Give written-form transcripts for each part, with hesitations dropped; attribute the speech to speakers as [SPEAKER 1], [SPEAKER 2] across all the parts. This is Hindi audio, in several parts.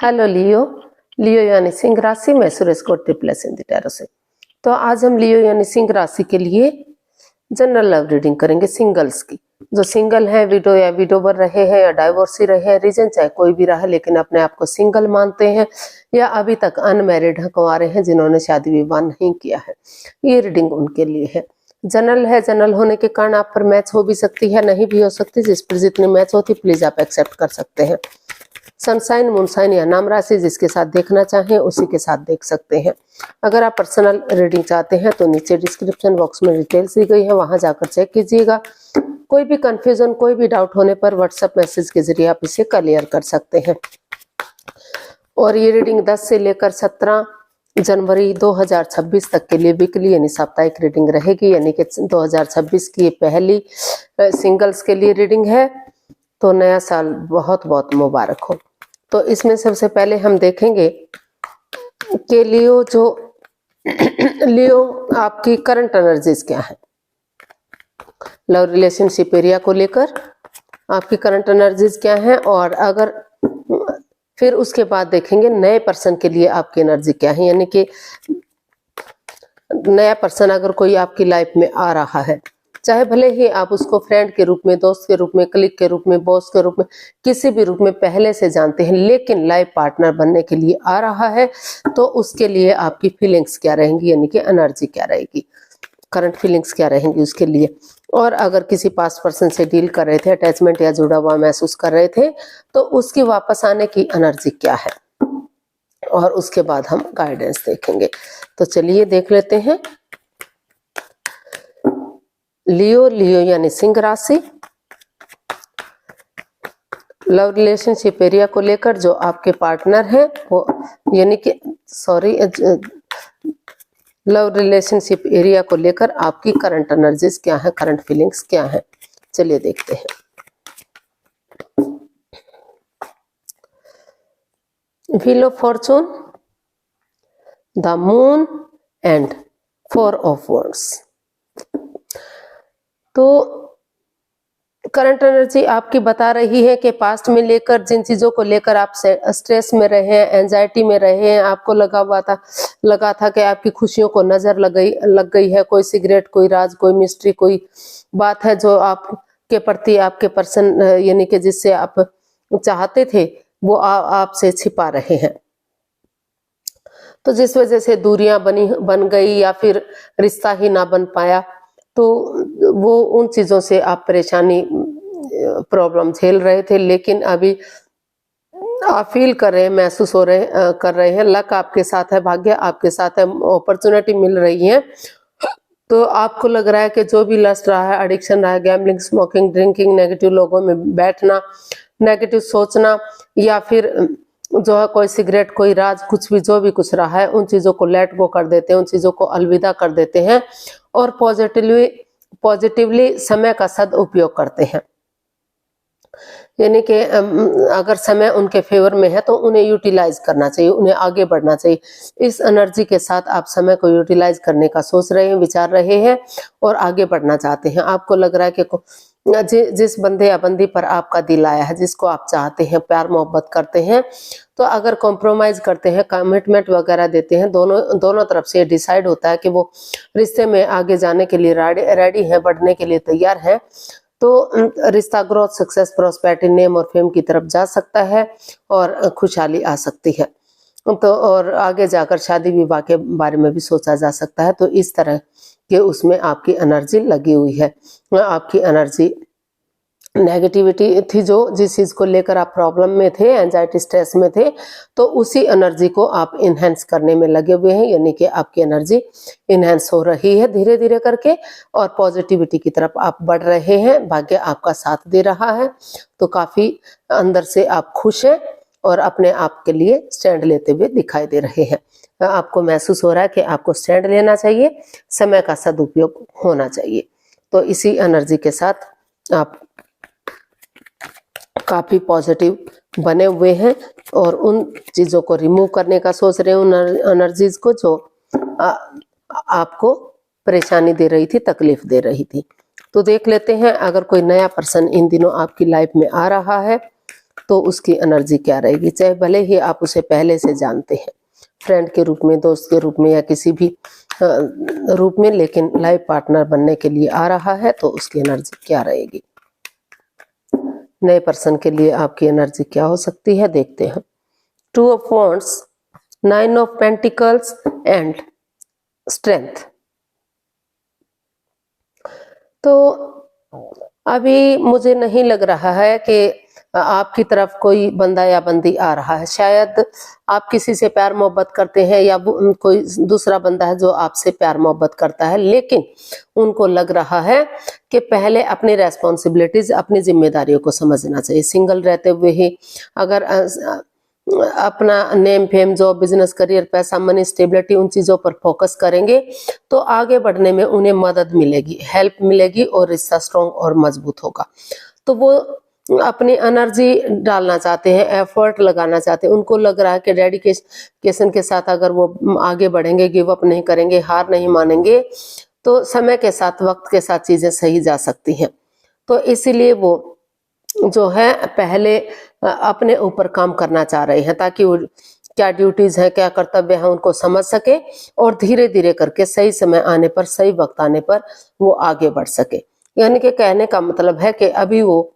[SPEAKER 1] हेलो लियो। लियो यानी सिंह राशि में सुरेश कोटी प्लस इन टैरो से। तो आज हम लियो यानी सिंह राशि के लिए जनरल लव रीडिंग करेंगे सिंगल्स की। जो सिंगल है, विडो या विडोवर रहे हैं या डाइवोर्सी रहे हैं, रीजन चाहे कोई भी रहा, लेकिन अपने आप को सिंगल मानते हैं या अभी तक अनमैरिड हैं, कुंवारे हैं, जिन्होंने शादी विवाह नहीं किया है, ये रीडिंग उनके लिए है। जनरल है, जनरल होने के कारण आप पर मैच हो भी सकती है, नहीं भी हो सकती। जिस पर जितनी मैच होती प्लीज आप एक्सेप्ट कर सकते हैं। सनसाइन, मूनसाइन या नाम राशि जिसके साथ देखना चाहें उसी के साथ देख सकते हैं। अगर आप पर्सनल रीडिंग चाहते हैं तो नीचे डिस्क्रिप्शन बॉक्स में डिटेल्स दी गई है, वहां जाकर चेक कीजिएगा। कोई भी कंफ्यूजन, कोई भी डाउट होने पर व्हाट्सएप मैसेज के जरिए आप इसे क्लियर कर सकते हैं। और ये रीडिंग 10 से लेकर 17 जनवरी 2026 तक के लिए वीकली यानी साप्ताहिक रीडिंग रहेगी, यानी कि 2026 की पहली सिंगल्स के लिए रीडिंग है। तो नया साल बहुत बहुत मुबारक हो। तो इसमें सबसे पहले हम देखेंगे कि लियो आपकी करंट एनर्जीज क्या है। लव रिलेशनशिप एरिया को लेकर आपकी करंट एनर्जीज क्या है, और अगर फिर उसके बाद देखेंगे नए पर्सन के लिए आपकी एनर्जी क्या है। यानी कि नया पर्सन अगर कोई आपकी लाइफ में आ रहा है, चाहे भले ही आप उसको फ्रेंड के रूप में, दोस्त के रूप में, कलीग के रूप में, बॉस के रूप में, किसी भी रूप में पहले से जानते हैं, लेकिन लाइफ पार्टनर बनने के लिए आ रहा है, तो उसके लिए आपकी फीलिंग्स क्या रहेंगी, यानी कि एनर्जी क्या रहेगी, करंट फीलिंग्स क्या रहेंगी उसके लिए। और अगर किसी पास्ट पर्सन से डील कर रहे थे, अटैचमेंट या जुड़ा हुआ महसूस कर रहे थे, तो उसकी वापस आने की एनर्जी क्या है, और उसके बाद हम गाइडेंस देखेंगे। तो चलिए देख लेते हैं। लियो यानी सिंह राशि, लव रिलेशनशिप एरिया को लेकर जो आपके पार्टनर है वो, यानी कि लव रिलेशनशिप एरिया को लेकर आपकी करंट एनर्जीज क्या है, करंट फीलिंग्स क्या है, चलिए देखते हैं। Wheel of Fortune, the moon and 4 of wands. तो करंट एनर्जी आपकी बता रही है कि पास्ट में लेकर जिन चीजों को लेकर आप स्ट्रेस में रहे हैं, एंजाइटी में रहे हैं, आपको लगा था कि आपकी खुशियों को नजर लग गई है, कोई सिगरेट, कोई राज, कोई मिस्ट्री, कोई बात है जो आपके प्रति आपके पर्सन यानी कि जिससे आप चाहते थे वो आपसे छिपा रहे हैं। तो जिस वजह से दूरियां बन गई या फिर रिश्ता ही ना बन पाया, तो वो उन चीजों से आप परेशानी, प्रॉब्लम झेल रहे थे, लेकिन अभी आप फील कर रहे हैं, महसूस कर रहे हैं, लक आपके साथ है, भाग्य आपके साथ है, अपॉर्चुनिटी मिल रही है। तो आपको लग रहा है कि जो भी लस्ट रहा है, एडिक्शन रहा है, गैम्बलिंग, स्मोकिंग, ड्रिंकिंग, नेगेटिव लोगों में बैठना, नेगेटिव सोचना, या फिर जो है कोई सिगरेट, कोई राज, कुछ भी जो भी कुछ रहा है, उन चीजों को लेट गो कर देते हैं, उन चीजों को अलविदा कर देते हैं और पॉजिटिवली समय का सदुपयोग करते हैं। यानी कि अगर समय उनके फेवर में है तो उन्हें यूटिलाइज करना चाहिए, उन्हें आगे बढ़ना चाहिए। इस एनर्जी के साथ आप समय को यूटिलाइज करने का सोच रहे हैं, विचार रहे हैं और आगे बढ़ना चाहते हैं। आपको लग रहा है कि जिस बंदे या बंदी पर आपका दिल आया है, जिसको आप चाहते हैं, प्यार मोहब्बत करते हैं, तो अगर कॉम्प्रोमाइज करते हैं, कमिटमेंट वगैरह देते हैं, दोनों तरफ से डिसाइड होता है कि वो रिश्ते में आगे जाने के लिए रेडी है, बढ़ने के लिए तैयार है, तो रिश्ता ग्रोथ, सक्सेस, प्रॉस्पेरिटी, नेम और फेम की तरफ जा सकता है और खुशहाली आ सकती है। तो और आगे जाकर शादी विवाह के बारे में भी सोचा जा सकता है। तो इस तरह के उसमें आपकी एनर्जी लगी हुई है। आपकी एनर्जी नेगेटिविटी थी, जो जिस चीज को लेकर आप प्रॉब्लम में थे, एंजाइटी, स्ट्रेस में थे, तो उसी एनर्जी को आप इनहेंस करने में लगे हुए हैं। यानी कि आपकी एनर्जी इनहेंस हो रही है धीरे धीरे करके और पॉजिटिविटी की तरफ आप बढ़ रहे हैं। भाग्य आपका साथ दे रहा है, तो काफी अंदर से आप खुश हैं और अपने आप के लिए स्टैंड लेते हुए दिखाई दे रहे हैं। आपको महसूस हो रहा है कि आपको स्टैंड लेना चाहिए, समय का सदुपयोग होना चाहिए। तो इसी एनर्जी के साथ आप काफी पॉजिटिव बने हुए हैं और उन चीजों को रिमूव करने का सोच रहे हैं, उन एनर्जीज को जो आपको परेशानी दे रही थी, तकलीफ दे रही थी। तो देख लेते हैं, अगर कोई नया पर्सन इन दिनों आपकी लाइफ में आ रहा है तो उसकी एनर्जी क्या रहेगी, चाहे भले ही आप उसे पहले से जानते हैं, फ्रेंड के रूप में, दोस्त के रूप में या किसी भी रूप में, लेकिन लाइफ पार्टनर बनने के लिए आ रहा है तो उसकी एनर्जी क्या रहेगी। नए पर्सन के लिए आपकी एनर्जी क्या हो सकती है, देखते हैं। 2 of wands, 9 of pentacles and strength. तो अभी मुझे नहीं लग रहा है कि आपकी तरफ कोई बंदा या बंदी आ रहा है। शायद आप किसी से प्यार मोहब्बत करते हैं या कोई दूसरा बंदा है जो आपसे प्यार मोहब्बत करता है, लेकिन उनको लग रहा है कि पहले अपनी रेस्पॉन्सिबिलिटीज, अपनी जिम्मेदारियों को समझना चाहिए। सिंगल रहते हुए ही अगर अपना name fame, job, business, career, पैसा, मनी, स्टेबिलिटी, उन चीजों पर फोकस करेंगे तो आगे बढ़ने में उन्हें मदद मिलेगी, हेल्प मिलेगी और रिश्ता स्ट्रॉन्ग और मजबूत होगा। तो वो अपनी एनर्जी डालना चाहते हैं, एफर्ट लगाना चाहते हैं। उनको लग रहा है कि डेडिकेशन के साथ अगर वो आगे बढ़ेंगे, गिव अप नहीं करेंगे, हार नहीं मानेंगे, तो समय के साथ, वक्त के साथ चीजें सही जा सकती हैं। तो इसीलिए वो जो है पहले अपने ऊपर काम करना चाह रहे हैं, ताकि वो क्या ड्यूटीज है, क्या कर्तव्य है, उनको समझ सके और धीरे धीरे करके सही समय आने पर, सही वक्त आने पर वो आगे बढ़ सके। यानी कि कहने का मतलब है कि अभी वो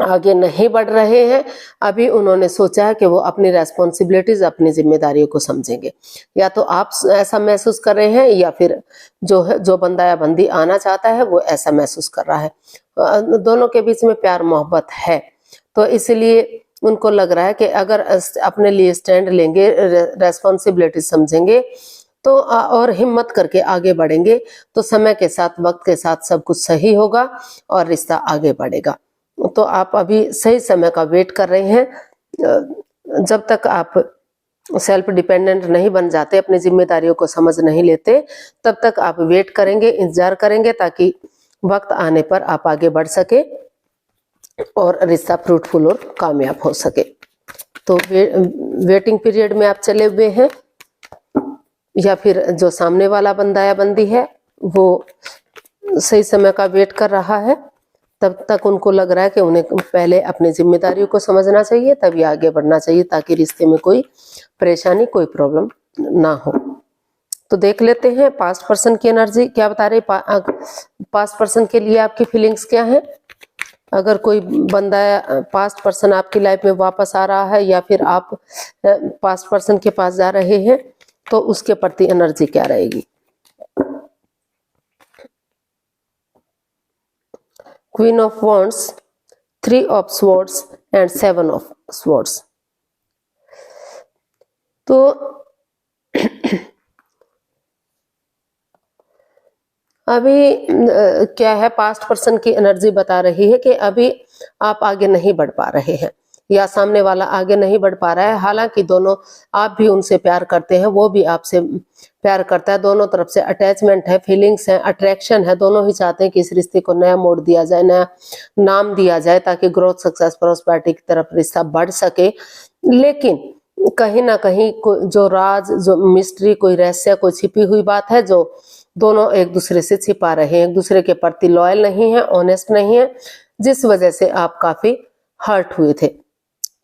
[SPEAKER 1] आगे नहीं बढ़ रहे हैं। अभी उन्होंने सोचा है कि वो अपनी रेस्पॉन्सिबिलिटीज, अपनी जिम्मेदारियों को समझेंगे। या तो आप ऐसा महसूस कर रहे हैं या फिर जो बंदा या बंदी आना चाहता है वो ऐसा महसूस कर रहा है। दोनों के बीच में प्यार मोहब्बत है, तो इसलिए उनको लग रहा है कि अगर अपने लिए स्टैंड लेंगे, रेस्पॉन्सिबिलिटी समझेंगे तो और हिम्मत करके आगे बढ़ेंगे तो समय के साथ, वक्त के साथ सब कुछ सही होगा और रिश्ता आगे बढ़ेगा। तो आप अभी सही समय का वेट कर रहे हैं। जब तक आप सेल्फ डिपेंडेंट नहीं बन जाते, अपनी जिम्मेदारियों को समझ नहीं लेते, तब तक आप वेट करेंगे, इंतजार करेंगे, ताकि वक्त आने पर आप आगे बढ़ सके और रिश्ता फ्रूटफुल और कामयाब हो सके। तो वेटिंग पीरियड में आप चले हुए हैं, या फिर जो सामने वाला बंदा या बंदी है वो सही समय का वेट कर रहा है, तब तक उनको लग रहा है कि उन्हें पहले अपनी जिम्मेदारियों को समझना चाहिए, तभी आगे बढ़ना चाहिए, ताकि रिश्ते में कोई परेशानी, कोई प्रॉब्लम ना हो। तो देख लेते हैं पास्ट पर्सन की एनर्जी क्या बता रही। पास्ट पर्सन के लिए आपकी फीलिंग्स क्या है। अगर कोई बंदा, पास्ट पर्सन आपकी लाइफ में वापस आ रहा है या फिर आप पास्ट पर्सन के पास जा रहे हैं, तो उसके प्रति एनर्जी क्या रहेगी। Queen of wands, 3 of swords and 7 of swords. तो अभी क्या है, पास्ट पर्सन की एनर्जी बता रही है कि अभी आप आगे नहीं बढ़ पा रहे हैं या सामने वाला आगे नहीं बढ़ पा रहा है। हालांकि दोनों, आप भी उनसे प्यार करते हैं, वो भी आपसे प्यार करता है। दोनों तरफ से अटैचमेंट है, फीलिंग्स है, अट्रैक्शन है। दोनों ही चाहते हैं कि इस रिश्ते को नया मोड़ दिया जाए, नया नाम दिया जाए, ताकि ग्रोथ, सक्सेस, प्रॉस्पेरिटी की तरफ रिश्ता बढ़ सके। लेकिन कहीं ना कहीं जो राज, जो मिस्ट्री, कोई रहस्य, कोई छिपी हुई बात है जो दोनों एक दूसरे से छिपा रहे हैं, एक दूसरे के प्रति लॉयल नहीं है, ऑनेस्ट नहीं है, जिस वजह से आप काफी हर्ट हुए थे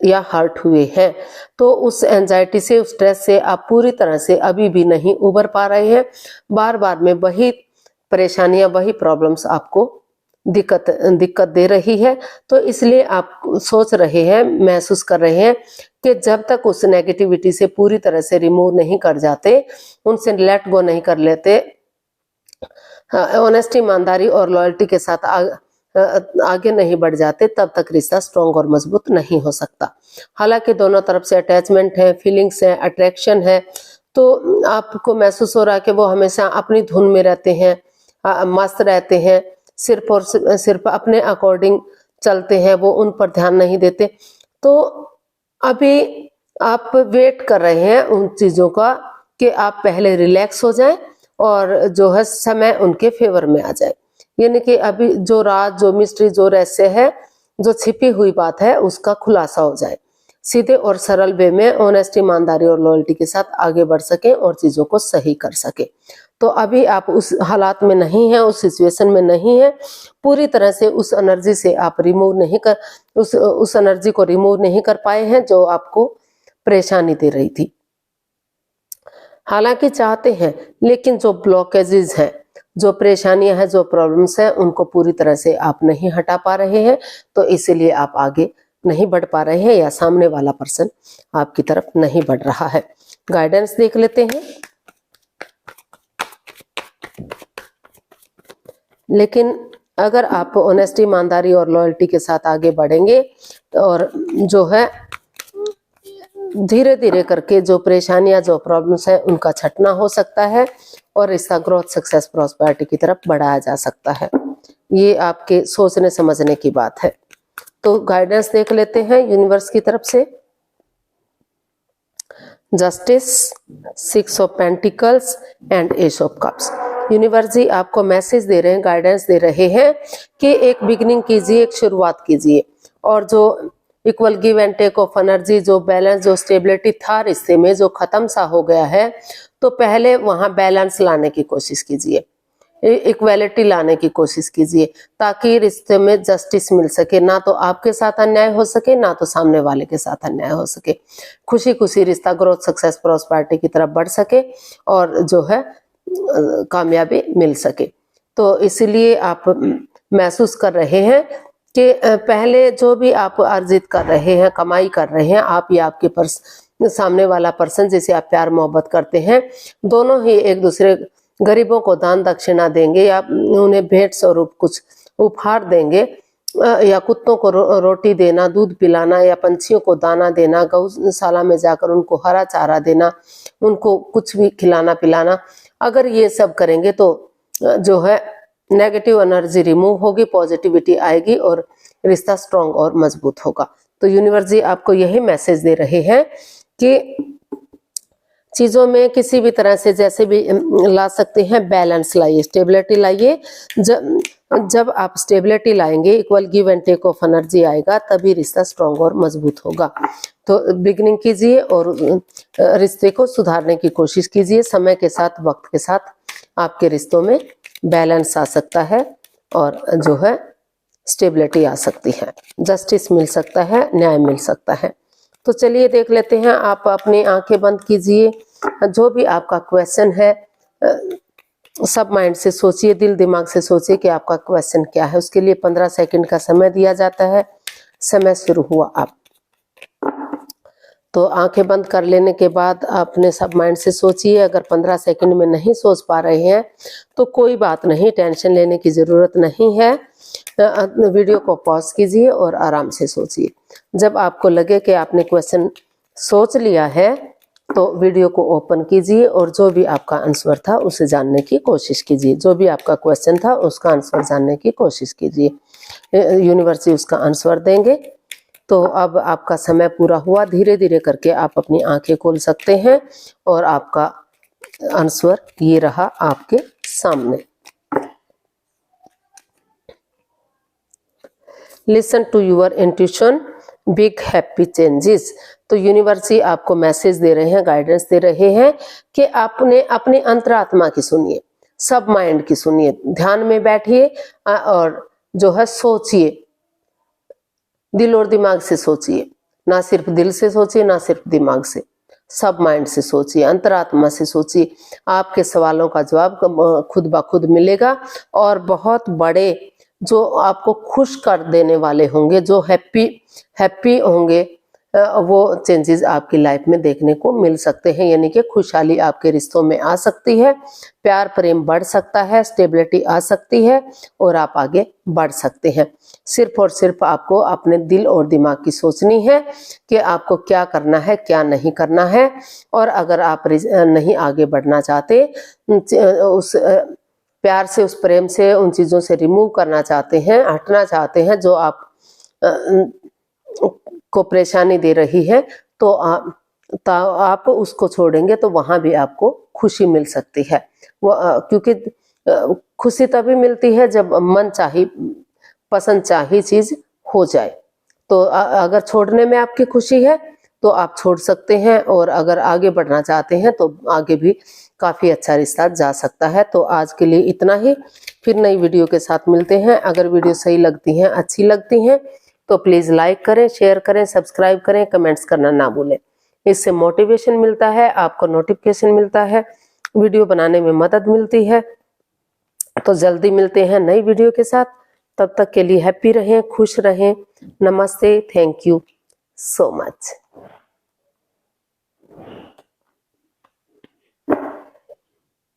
[SPEAKER 1] या हर्ट हुए हैं। तो उस एंजाइटी से, उस स्ट्रेस से आप पूरी तरह से अभी भी नहीं उबर पा रहे हैं। बार बार में वही परेशानियां, वही प्रॉब्लम्स आपको दिक्कत दे रही है। तो इसलिए आप सोच रहे हैं, महसूस कर रहे हैं कि जब तक उस नेगेटिविटी से पूरी तरह से रिमूव नहीं कर जाते, उनसे लेट गो नहीं कर लेते, ऑनेस्टी, ईमानदारी और लॉयल्टी के साथ आगे नहीं बढ़ जाते, तब तक रिश्ता स्ट्रॉन्ग और मजबूत नहीं हो सकता। हालांकि दोनों तरफ से अटैचमेंट है, फीलिंग्स है, अट्रैक्शन है, तो आपको महसूस हो रहा है कि वो हमेशा अपनी धुन में रहते हैं, मस्त रहते हैं, सिर्फ और सिर्फ अपने अकॉर्डिंग चलते हैं, वो उन पर ध्यान नहीं देते। तो अभी आप वेट कर रहे हैं उन चीजों का कि आप पहले रिलैक्स हो जाएं और जो है समय उनके फेवर में आ जाए। यानी कि अभी जो राज, जो मिस्ट्री, जो रहस्य है, जो छिपी हुई बात है, उसका खुलासा हो जाए। सीधे और सरल वे में ऑनेस्टी, ईमानदारी और लॉयल्टी के साथ आगे बढ़ सके और चीजों को सही कर सके। तो अभी आप उस हालात में नहीं है, उस सिचुएशन में नहीं है, पूरी तरह से उस एनर्जी से आप रिमूव नहीं कर उस एनर्जी को रिमूव नहीं कर पाए हैं जो आपको परेशानी दे रही थी। हालांकि चाहते हैं, लेकिन जो ब्लॉकेजेस हैं, जो परेशानियां हैं, जो प्रॉब्लम्स हैं, उनको पूरी तरह से आप नहीं हटा पा रहे हैं, तो इसीलिए आप आगे नहीं बढ़ पा रहे हैं या सामने वाला पर्सन आपकी तरफ नहीं बढ़ रहा है। गाइडेंस देख लेते हैं। लेकिन अगर आप ऑनेस्टी, ईमानदारी और लॉयल्टी के साथ आगे बढ़ेंगे और जो है धीरे धीरे करके जो परेशानियां, जो प्रॉब्लम्स है, उनका छटना हो सकता है और इसका ग्रोथ, सक्सेस, प्रॉस्पेरिटी की तरफ बढ़ाया जा सकता है। ये आपके सोचने समझने की बात है। तो गाइडेंस देख लेते हैं यूनिवर्स की तरफ से। Justice, 6 of pentacles and ace of cups. Universe जी आपको मैसेज दे रहे हैं, गाइडेंस दे रहे हैं कि एक बिगिनिंग कीजिए, एक शुरुआत कीजिए, और जो equal give and take of energy, जो बैलेंस, जो स्टेबिलिटी था रिश्ते में, जो खत्म सा हो गया है, तो पहले वहां बैलेंस लाने की कोशिश कीजिए, इक्वालिटी लाने की कोशिश कीजिए, ताकि रिश्ते में जस्टिस मिल सके। ना तो आपके साथ अन्याय हो सके, ना तो सामने वाले के साथ अन्याय हो सके। खुशी खुशी रिश्ता ग्रोथ, सक्सेस, प्रॉस्पेरिटी की तरफ बढ़ सके और जो है कामयाबी मिल सके। तो इसीलिए आप महसूस कर रहे हैं कि पहले जो भी आप अर्जित कर रहे हैं, कमाई कर रहे हैं, आप या आपके सामने वाला पर्सन जिसे आप प्यार मोहब्बत करते हैं, दोनों ही एक दूसरे गरीबों को दान दक्षिणा देंगे या उन्हें भेंट स्वरूप कुछ उपहार देंगे, या कुत्तों को रोटी देना, दूध पिलाना, या पंछियों को दाना देना, गौशाला में जाकर उनको हरा चारा देना, उनको कुछ भी खिलाना पिलाना। अगर ये सब करेंगे तो जो है नेगेटिव एनर्जी रिमूव होगी, पॉजिटिविटी आएगी और रिश्ता स्ट्रॉन्ग और मजबूत होगा। तो यूनिवर्स जी आपको यही मैसेज दे रहे हैं कि चीजों में किसी भी तरह से जैसे भी ला सकते हैं, बैलेंस लाइए, स्टेबिलिटी लाइए। जब आप स्टेबिलिटी लाएंगे, equal give and take of energy आएगा, तभी रिश्ता स्ट्रॉन्ग और मजबूत होगा। तो बिगिनिंग कीजिए और रिश्ते को सुधारने की कोशिश कीजिए। समय के साथ, वक्त के साथ आपके रिश्तों में बैलेंस आ सकता है और जो है स्टेबिलिटी आ सकती है, जस्टिस मिल सकता है, न्याय मिल सकता है। तो चलिए देख लेते हैं। आप अपनी आंखें बंद कीजिए, जो भी आपका क्वेश्चन है सब माइंड से सोचिए, दिल दिमाग से सोचिए कि आपका क्वेश्चन क्या है। उसके लिए 15 सेकंड का समय दिया जाता है। समय शुरू हुआ आप। तो आंखें बंद कर लेने के बाद अपने सब माइंड से सोचिए। अगर 15 सेकंड में नहीं सोच पा रहे हैं तो कोई बात नहीं, टेंशन लेने की ज़रूरत नहीं है। वीडियो को पॉज कीजिए और आराम से सोचिए। जब आपको लगे कि आपने क्वेश्चन सोच लिया है तो वीडियो को ओपन कीजिए और जो भी आपका आंसर था उसे जानने की कोशिश कीजिए। जो भी आपका क्वेश्चन था उसका आंसर जानने की कोशिश कीजिए। यूनिवर्स उसका आंसर देंगे। तो अब आपका समय पूरा हुआ। धीरे धीरे करके आप अपनी आंखें खोल सकते हैं और आपका आंसर ये रहा आपके सामने। Listen to your intuition, big happy changes. तो यूनिवर्स ही आपको मैसेज दे रहे हैं, गाइडेंस दे रहे हैं कि आपने अपने अंतरात्मा की सुनिए, सब माइंड की सुनिए। ध्यान में बैठिए और जो है सोचिए, दिल और दिमाग से सोचिए। ना सिर्फ दिल से सोचिए, ना सिर्फ दिमाग से, सब माइंड से सोचिए, अंतरात्मा से सोचिए। आपके सवालों का जवाब खुद ब खुद मिलेगा और बहुत बड़े जो आपको खुश कर देने वाले होंगे, जो हैप्पी होंगे, वो चेंजेस आपकी लाइफ में देखने को मिल सकते हैं। यानी कि खुशहाली आपके रिश्तों में आ सकती है, प्यार प्रेम बढ़ सकता है, स्टेबिलिटी आ सकती है और आप आगे बढ़ सकते हैं। सिर्फ और सिर्फ आपको अपने दिल और दिमाग की सोचनी है कि आपको क्या करना है, क्या नहीं करना है। और अगर आप नहीं आगे बढ़ना चाहते, उस प्यार से, उस प्रेम से, उन चीज़ों से रिमूव करना चाहते हैं, हटना चाहते हैं जो आप को परेशानी दे रही है, तो आप उसको छोड़ेंगे तो वहां भी आपको खुशी मिल सकती है। क्योंकि खुशी तभी मिलती है जब मन चाही, पसंद चाही चीज हो जाए। तो अगर छोड़ने में आपकी खुशी है तो आप छोड़ सकते हैं, और अगर आगे बढ़ना चाहते हैं तो आगे भी काफ़ी अच्छा रिश्ता जा सकता है। तो आज के लिए इतना ही, फिर नई वीडियो के साथ मिलते हैं। अगर वीडियो सही लगती हैं, अच्छी लगती हैं, तो प्लीज़ लाइक करें, शेयर करें, सब्सक्राइब करें, कमेंट्स करना ना भूलें। इससे मोटिवेशन मिलता है, आपको नोटिफिकेशन मिलता है, वीडियो बनाने में मदद मिलती है। तो जल्दी मिलते हैं नई वीडियो के साथ, तब तक के लिए हैप्पी रहें, खुश रहें। नमस्ते, थैंक यू सो मच।